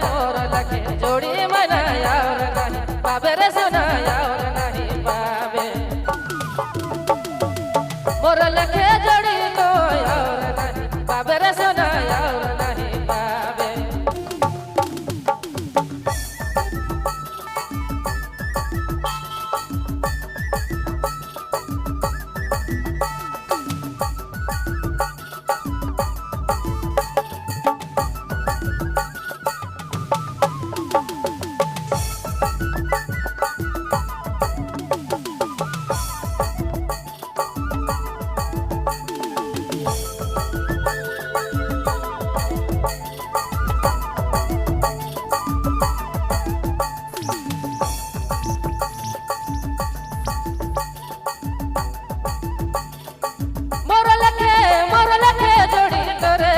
मोर लखे जोड़ी मना और नहीं पावे रे सोना और नहीं पावे मोर लखे जोड़ी तो और नहीं पावे रे सोना और नहीं पावे मोर लखे जोड़ी करे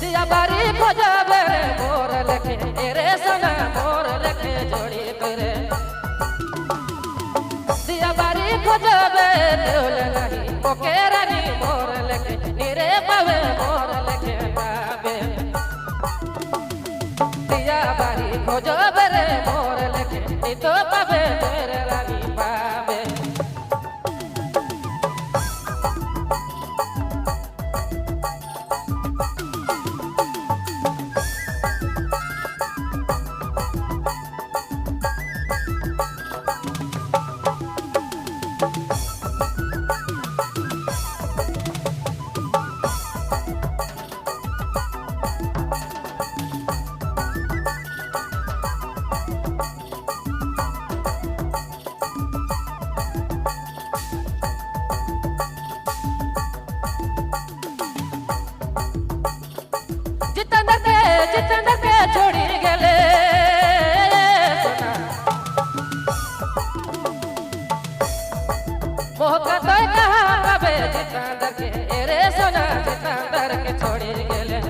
दिया बारी खोजबे मोर लखे रे सोना मोर लखे जोड़ी करे दिया बारी खोजबे देउल नहीं ओके रानी मोर लखे निरे पावे मोर लखे पावे दिया बारी खोजबे रे मोर लखे नी तो पावे तेरे रानी पावे जितन के छोड़ी गले मोहका तो कहा कबे जितन के रे सोना जितन के छोड़ी गले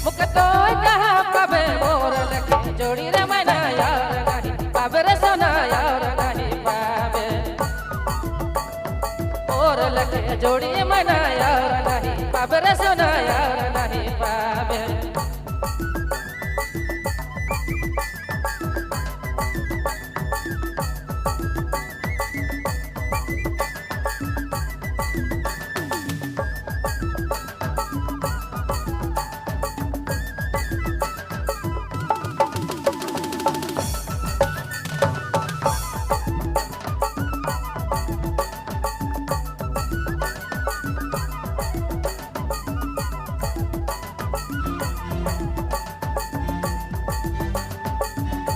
मुख तो कहा कबे मोर लखे जोड़ी रे मना यार नहीं पावे रे सोना यार नहीं पावे मोर लखे जोड़ी मना यार नहीं पावे रे सोना यार नहीं पावे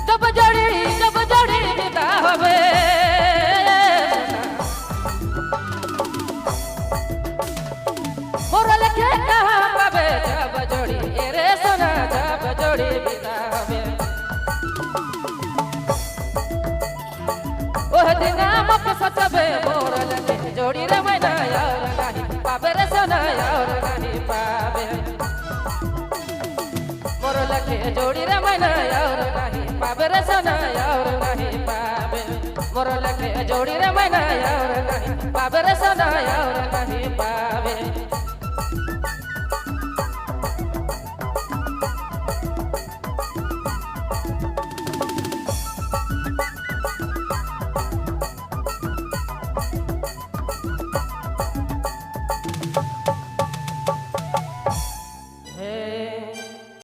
जब जोड़ी विदा होवे मोर लखे कहा पावे जब जोड़ी रे सोना जब जोड़ी विदा होवे ओह दिन मत सचबे मोर लखे जोड़ी रे मना और नहीं पावे रे सोना और नहीं पावे मोर लखे जोड़ी रे मना और नहीं पावे रे सोना और नहीं पावे मोर लखे जोड़ी रे मना और नहीं पावे रे सोना और नहीं पावे।